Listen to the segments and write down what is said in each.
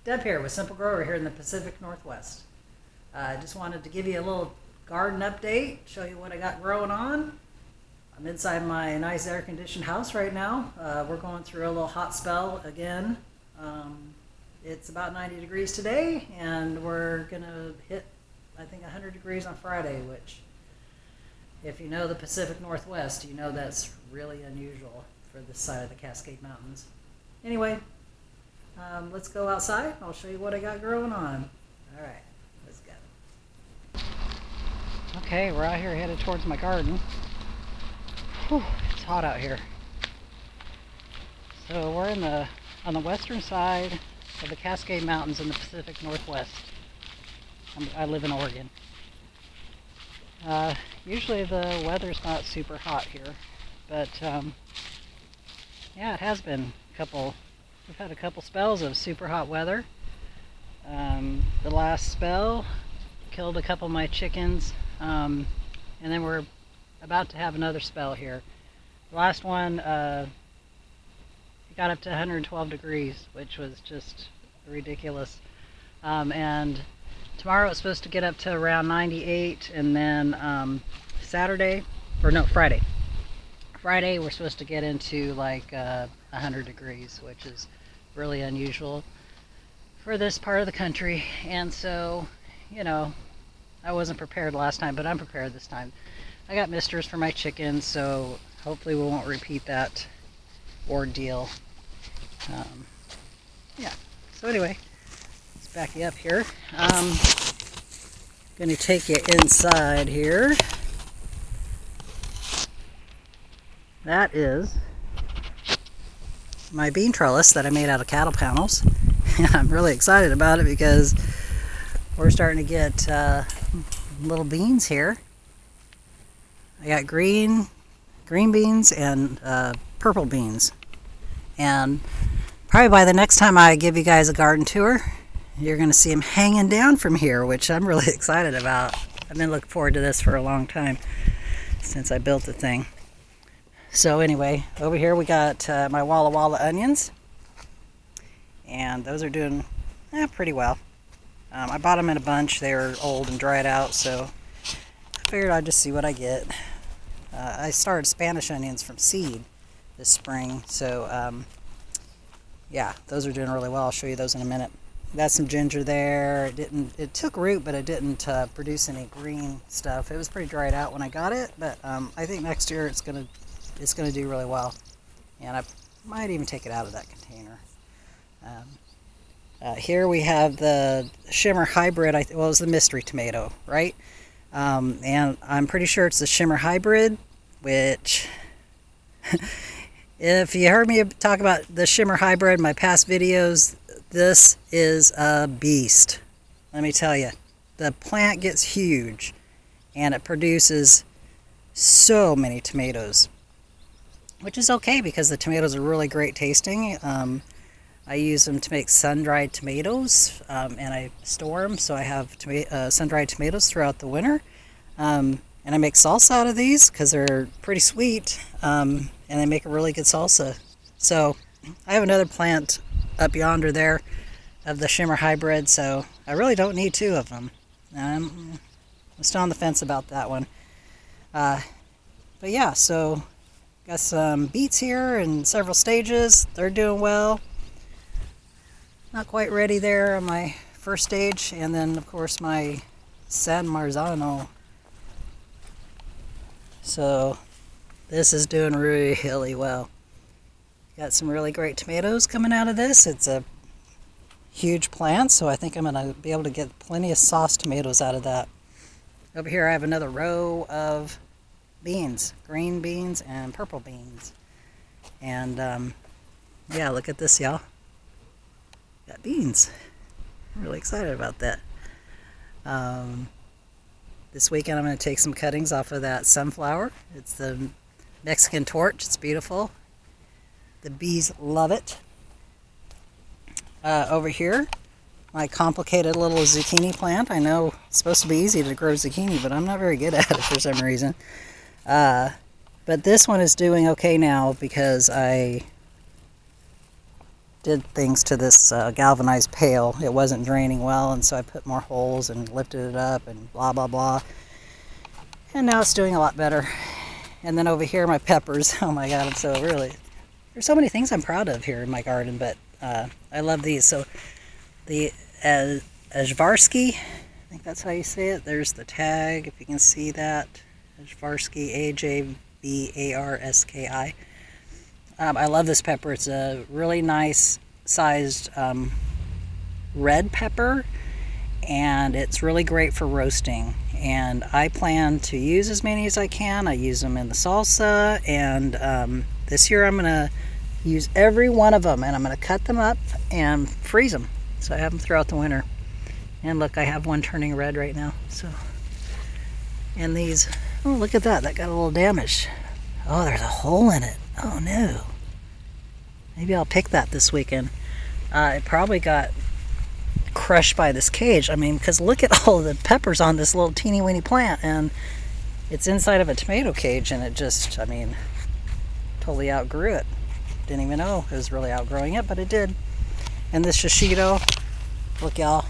Deb here with Simple Grower here in the Pacific Northwest. I just wanted to give you a little garden update, show you what I got growing on. I'm inside my nice air-conditioned house right now. We're going through a little hot spell again. It's about 90 degrees today, and we're gonna hit, I think, 100 degrees on Friday, which, if you know the Pacific Northwest, you know that's really unusual for this side of the Cascade Mountains. Anyway, let's go outside. I'll show you what I got growing on. All right, let's go. Okay, we're out here headed towards my garden. Whew, it's hot out here. So we're on the western side of the Cascade Mountains in the Pacific Northwest. I live in Oregon. Usually the weather's not super hot here, but yeah, it has been we've had a couple spells of super hot weather. The last spell killed a couple of my chickens, and then we're about to have another spell here. The last one, it got up to 112 degrees, which was just ridiculous. And tomorrow it's supposed to get up to around 98, and then Friday we're supposed to get into like 100 degrees, which is really unusual for this part of the country. And so, you know, I wasn't prepared last time, but I'm prepared this time. I got misters for my chickens, so hopefully we won't repeat that ordeal. Yeah, so anyway, let's back you up here. Going to take you inside here. That is my bean trellis that I made out of cattle panels. I'm really excited about it because we're starting to get little beans here. I got green beans and purple beans. And probably by the next time I give you guys a garden tour, you're going to see them hanging down from here, which I'm really excited about. I've been looking forward to this for a long time since I built the thing. So anyway, over here we got my Walla Walla onions, and those are doing pretty well. I bought them in a bunch. They were old and dried out, so I figured I'd just see what I get. I started Spanish onions from seed this spring, so yeah, those are doing really well. I'll show you those in a minute. Got some ginger there. It took root, but it didn't produce any green stuff. It was pretty dried out when I got it, but I think next year it's gonna do really well, and I might even take it out of that container. Here we have the Shimmer Hybrid. It was the mystery tomato, right? And I'm pretty sure it's the Shimmer Hybrid, which if you heard me talk about the Shimmer Hybrid in my past videos, this is a beast. Let me tell you, the plant gets huge and it produces so many tomatoes, which is okay because the tomatoes are really great tasting. I use them to make sun-dried tomatoes, and I store them so I have sun-dried tomatoes throughout the winter. And I make salsa out of these because they're pretty sweet, and they make a really good salsa. So I have another plant up yonder there of the Shimmer Hybrid, so I really don't need two of them. I'm still on the fence about that one. But yeah, so got some beets here in several stages. They're doing well. Not quite ready there on my first stage, and then of course my San Marzano. So this is doing really well. Got some really great tomatoes coming out of this. It's a huge plant, so I think I'm going to be able to get plenty of sauce tomatoes out of that. Over here I have another row of beans, green beans and purple beans. And yeah, look at this, y'all. Got beans. I'm really excited about that. This weekend I'm going to take some cuttings off of that sunflower. It's the Mexican torch. It's beautiful. The bees love it. Over here, my complicated little zucchini plant. I know it's supposed to be easy to grow zucchini, but I'm not very good at it for some reason. But this one is doing okay now because I did things to this galvanized pail. It wasn't draining well, and so I put more holes and lifted it up and blah blah blah. And now it's doing a lot better. And then over here, my peppers. Oh my God, I'm so really, there's so many things I'm proud of here in my garden, but I love these. So the Ajvarski, I think that's how you say it. There's the tag, if you can see that. Ajvarski, Ajvarski. I love this pepper. It's a really nice sized red pepper, and it's really great for roasting. And I plan to use as many as I can. I use them in the salsa, and this year I'm going to use every one of them, and I'm going to cut them up and freeze them. So I have them throughout the winter. And look, I have one turning red right now. So, and these, oh, look at that. That got a little damaged. Oh, there's a hole in it. Oh no. Maybe I'll pick that this weekend. It probably got crushed by this cage. I mean, because look at all the peppers on this little teeny weeny plant, and it's inside of a tomato cage, and it just, I mean, totally outgrew it. Didn't even know it was really outgrowing it, but it did. And this shishito, look y'all,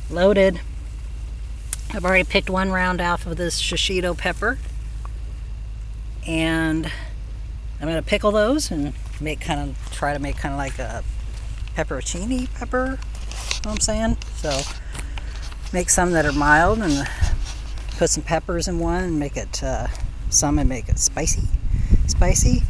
loaded. I've already picked one round off of this shishito pepper, and I'm going to pickle those and try to make kind of like a pepperoncini pepper, you know what I'm saying? So make some that are mild and put some peppers in one and make it spicy.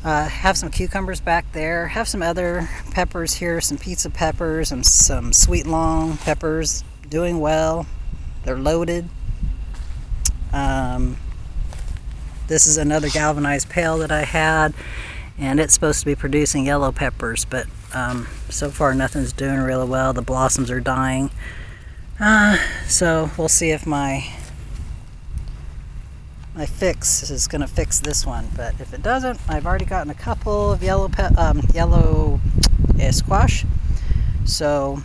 Have some cucumbers back there, have some other peppers here, some pizza peppers and some sweet long peppers, doing well. They're loaded. This is another galvanized pail that I had, and it's supposed to be producing yellow peppers, but so far nothing's doing really well. The blossoms are dying. So we'll see if my fix is going to fix this one, but if it doesn't, I've already gotten a couple of yellow squash. So,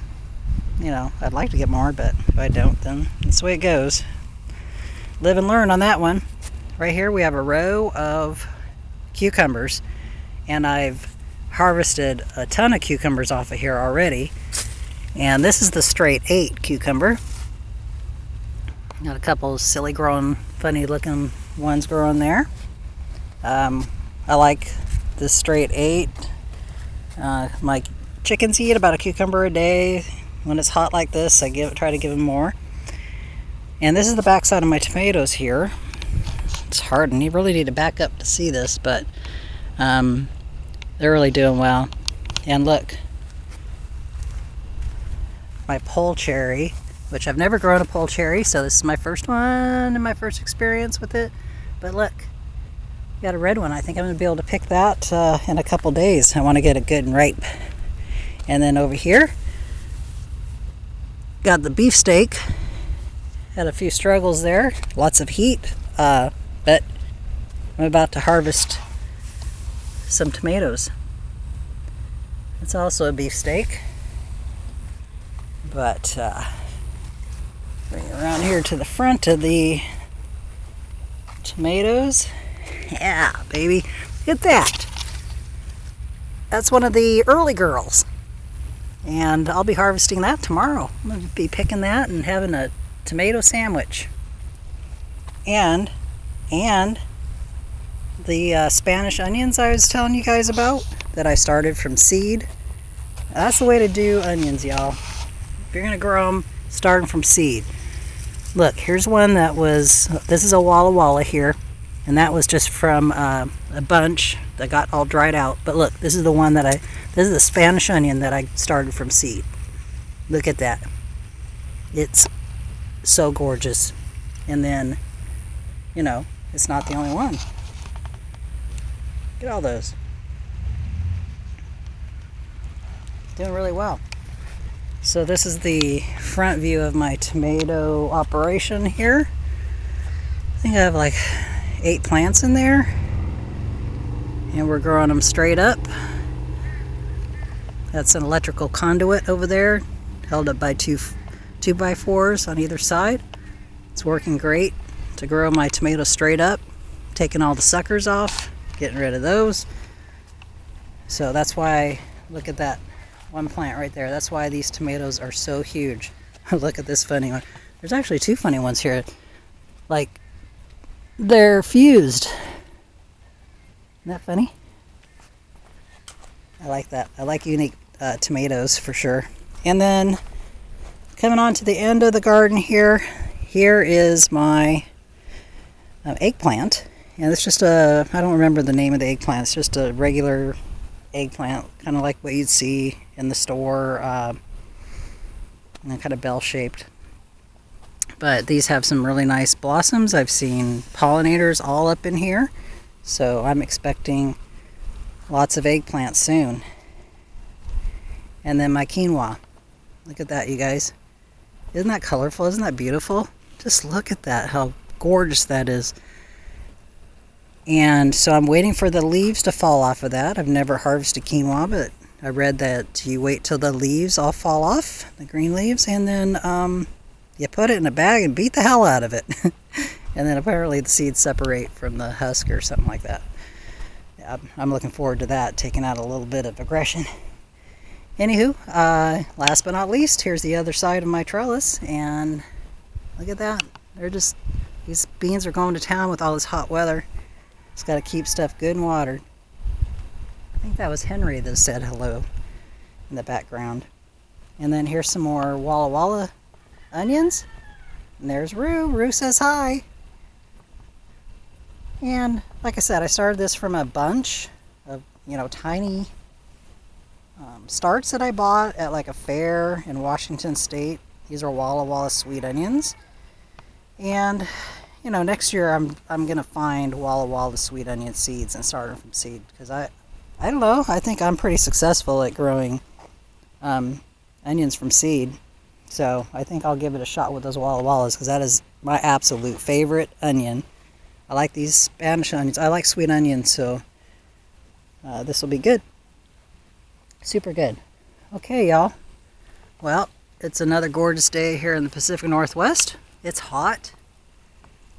you know, I'd like to get more, but if I don't, then that's the way it goes. Live and learn on that one. Right here we have a row of cucumbers, and I've harvested a ton of cucumbers off of here already. And this is the straight 8 cucumber. Got a couple of silly growing, funny looking ones growing there. I like this straight 8. My chickens eat about a cucumber a day. When it's hot like this, I try to give them more. And this is the backside of my tomatoes here. It's hard, and you really need to back up to see this, but they're really doing well. And look, my pole cherry, which I've never grown a pole cherry, so this is my first one and my first experience with it. But look, got a red one. I think I'm going to be able to pick that in a couple days. I want to get it good and ripe. And then over here, got the beefsteak. Had a few struggles there, lots of heat, but I'm about to harvest some tomatoes. It's also a beefsteak, but bring it around here to the front of the tomatoes. Yeah, baby, look at that. That's one of the early girls, and I'll be harvesting that tomorrow. I'm going to be picking that and having a tomato sandwich. And the Spanish onions I was telling you guys about that I started from seed. That's the way to do onions, y'all. If you're gonna grow them, start them from seed. Look, here's one that was, this is a Walla Walla here, and that was just from a bunch that got all dried out. But look, this is the one that this is the Spanish onion that I started from seed. Look at that. It's so gorgeous. And then, you know, it's not the only one. Look at all those. Doing really well. So this is the front view of my tomato operation here. I think I have like 8 plants in there, and we're growing them straight up. That's an electrical conduit over there, held up by two 2x4s on either side. It's working great to grow my tomatoes straight up. Taking all the suckers off, getting rid of those. So that's why, look at that one plant right there. That's why these tomatoes are so huge. Look at this funny one. There's actually two funny ones here. Like, they're fused. Isn't that funny? I like that. I like unique tomatoes for sure. And then coming on to the end of the garden here, here is my eggplant. And it's just I don't remember the name of the eggplant. It's just a regular eggplant, kind of like what you'd see in the store, kind of bell-shaped. But these have some really nice blossoms. I've seen pollinators all up in here, so I'm expecting lots of eggplants soon. And then my quinoa. Look at that, you guys. Isn't that colorful? Isn't that beautiful? Just look at that, how gorgeous that is. And so I'm waiting for the leaves to fall off of that. I've never harvested quinoa, but I read that you wait till the leaves all fall off, the green leaves, and then you put it in a bag and beat the hell out of it. And then apparently the seeds separate from the husk or something like that. Yeah, I'm looking forward to that, taking out a little bit of aggression. Anywho, last but not least, here's the other side of my trellis, and look at that. They're just, these beans are going to town with all this hot weather. Just got to keep stuff good and watered. I think that was Henry that said hello in the background. And then here's some more Walla Walla onions. And there's Rue. Rue says hi. And like I said, I started this from a bunch of, tiny starts that I bought at like a fair in Washington State. These are Walla Walla sweet onions. And next year I'm gonna find Walla Walla sweet onion seeds and start them from seed, because I don't know, I think I'm pretty successful at growing onions from seed. So I think I'll give it a shot with those Walla Wallas, because that is my absolute favorite onion. I like these Spanish onions. I like sweet onions, so this will be good. Super good. Okay, y'all. Well, it's another gorgeous day here in the Pacific Northwest. It's hot,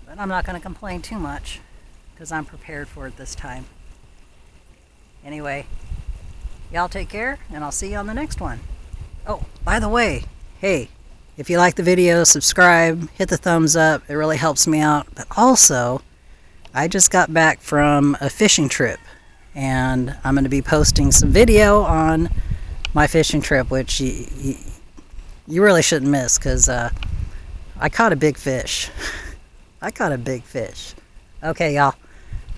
but I'm not going to complain too much because I'm prepared for it this time. Anyway, y'all take care, and I'll see you on the next one. Oh, by the way, hey, if you like the video, subscribe, hit the thumbs up. It really helps me out. But also, I just got back from a fishing trip, and I'm going to be posting some video on my fishing trip, which you really shouldn't miss, because I caught a big fish. I caught a big fish. Okay, y'all.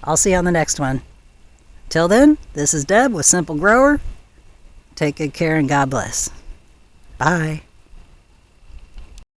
I'll see you on the next one. Till then, this is Deb with Simple Grower. Take good care and God bless. Bye.